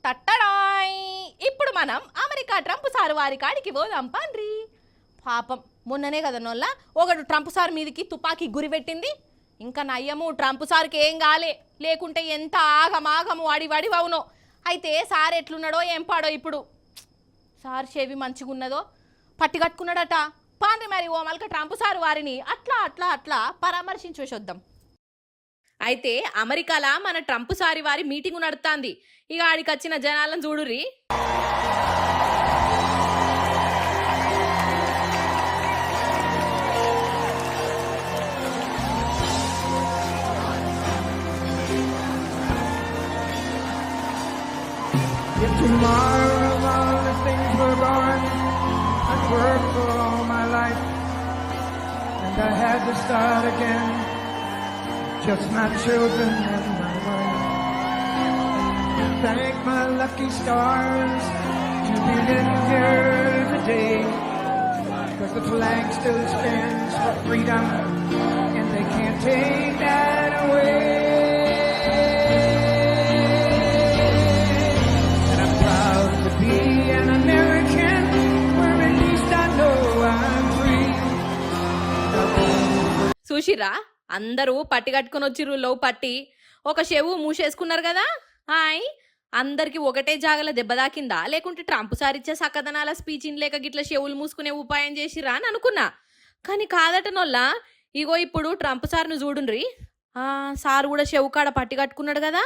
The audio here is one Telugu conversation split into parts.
టట్టడాయ్ ఇప్పుడు మనం అమెరికా ట్రంప్ సారు వారి కాడికి పోదాం పండ్రి. పాపం మొన్ననే కదా నోళ్ళ ఒకడు ట్రంప్ సార్ మీదకి తుపాకీ గురి పెట్టింది. ఇంకా నయ్యము ట్రంప్ సార్కి ఏం కాలే, లేకుంటే ఎంత ఆగమాగము వాడి అవునో. అయితే సార్ ఎట్లున్నాడో ఏం పాడో ఇప్పుడు. సార్ చెవి మంచిగున్నదో పట్టి కట్టుకున్నాడట. పాండ్రి మరి ఓ మల్క ట్రంప్ సార్ వారిని అట్లా అట్లా అట్లా పరామర్శించేసొద్దాం. అయితే అమెరికాలా మన ట్రంప్ సారి వారి మీటింగ్ నడుస్తుంది. ఇక ఆడికి వచ్చిన జనాలను చూడుర్రి. If tomorrow all the things were gone, I'd work for all my life, and I had to start again, just my children and my wife. Thank my lucky stars to be living here today, cause the flag still stands for freedom, and they can't take that away. చూసిరా అందరూ పట్టి కట్టుకుని వచ్చిర్రు. లో పట్టి ఒక చెవు మూసేసుకున్నారు కదా. హాయ్ అందరికి ఒకటే జాగల దెబ్బ దాకిందా, లేకుంటే ట్రంప్ సార్ ఇచ్చే సక్కదనాల స్పీచ్ లేక గిట్ల చెవులు మూసుకునే ఉపాయం చేసిరా అని అనుకున్నా. కానీ కాదటనోళ్ళ. ఇగో ఇప్పుడు ట్రంప్ సార్ను చూడుండ్రి. సార్ కూడా చెవు కాడ పట్టి కట్టుకున్నాడు కదా.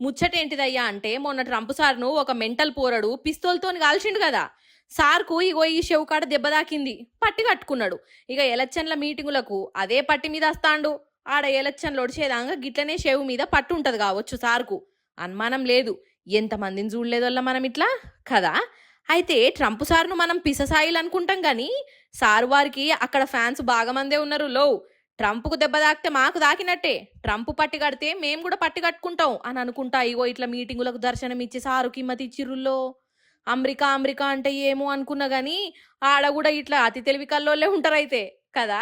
ముచ్చటేంటిదయ్యా అంటే మొన్న ట్రంప్ సార్ను ఒక మెంటల్ పోరడు పిస్తోల్తోని కాల్చిండు కదా. సార్కు ఇగో ఈ చెవు కాడ దెబ్బ దాకింది, పట్టి కట్టుకున్నాడు. ఇక ఎలక్షన్ల మీటింగులకు అదే పట్టి మీద వస్తాండు. ఆడ ఎలక్షన్లు ఒడిచేదాకా గిట్లనే చెవు మీద పట్టు ఉంటది కావచ్చు సార్కు. అనుమానం లేదు. ఎంతమందిని చూడలేదోళ్ళ మనం ఇట్లా కదా. అయితే ట్రంప్ సార్ను మనం పిససాయిలు అనుకుంటాం గాని సార్ వారికి అక్కడ ఫ్యాన్స్ బాగా మందే ఉన్నారు. లో ట్రంప్కు దెబ్బ తాకితే మాకు దాకినట్టే, ట్రంప్ పట్టి కడితే మేము కూడా పట్టి కట్టుకుంటాం అని అనుకుంటా. ఇగో ఇట్లా మీటింగులకు దర్శనం ఇచ్చి సారు కిమ్మతి ఇచ్చిర్రుల్లో. అమెరికా అమెరికా అంటే ఏమో అనుకున్నా గానీ ఆడ కూడా ఇట్లా అతి తెలివి కల్లోళ్ళే ఉంటారు అయితే కదా.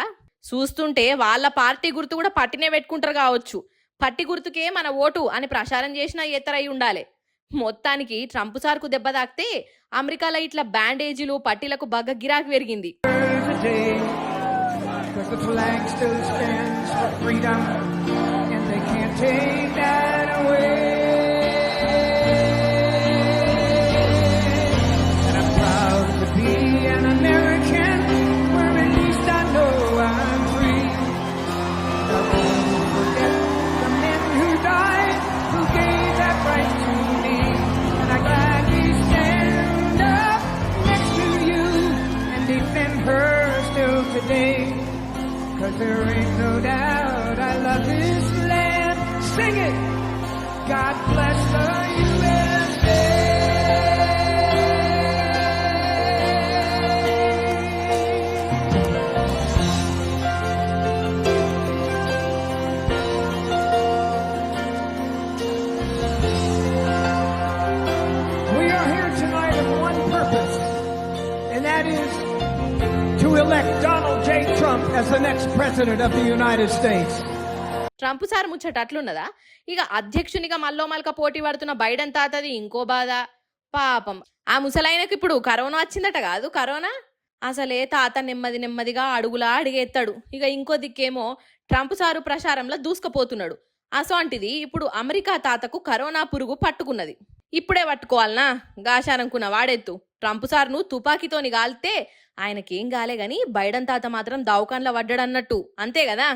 చూస్తుంటే వాళ్ళ పార్టీ గుర్తు కూడా పట్టినే పెట్టుకుంటారు కావచ్చు. పట్టి గుర్తుకే మన ఓటు అని ప్రచారం చేసినా ఎత్తరై ఉండాలి. మొత్తానికి ట్రంప్ సార్కు దెబ్బ తాకితే అమెరికాలో ఇట్లా బ్యాండేజీలు పట్టీలకు బాగా గిరాకీ పెరిగింది. Today, cause there ain't no doubt I love this land. Sing it! God bless the USA. We are here tonight with one purpose, and that is to elect Donald J. Trump as the next president of the United States. Trump sir ముచ్చట అట్లున్నదా. ఇక అధ్యక్షునిగా మల్క పోటీ పడుతున్న బైడెన్ తాతది ఇంకో బాధ. పాపం ఆ ముసలాయనకి ఇప్పుడు కరోనా వచ్చిందట కాదు. కరోనా అసలే తాత నెమ్మదిగా అడుగులా అడిగేస్తాడు. ఇక ఇంకో దిక్కేమో ట్రంప్ సారు ప్రచారంలో దూసుకుపోతున్నాడు. అసోంటిది ఇప్పుడు అమెరికా తాతకు కరోనా పురుగు పట్టుకున్నది. ఇప్పుడే పట్టుకోవాలనా గాశారనుకున్న వాడెత్తు. ట్రంప్ సార్ను తుపాకీతోని గాలితే ఆయనకేం గాలే గాని బైడెన్ తాత మాత్రం దవాఖాన్లో పడ్డాడన్నట్టు. అంతే కదా.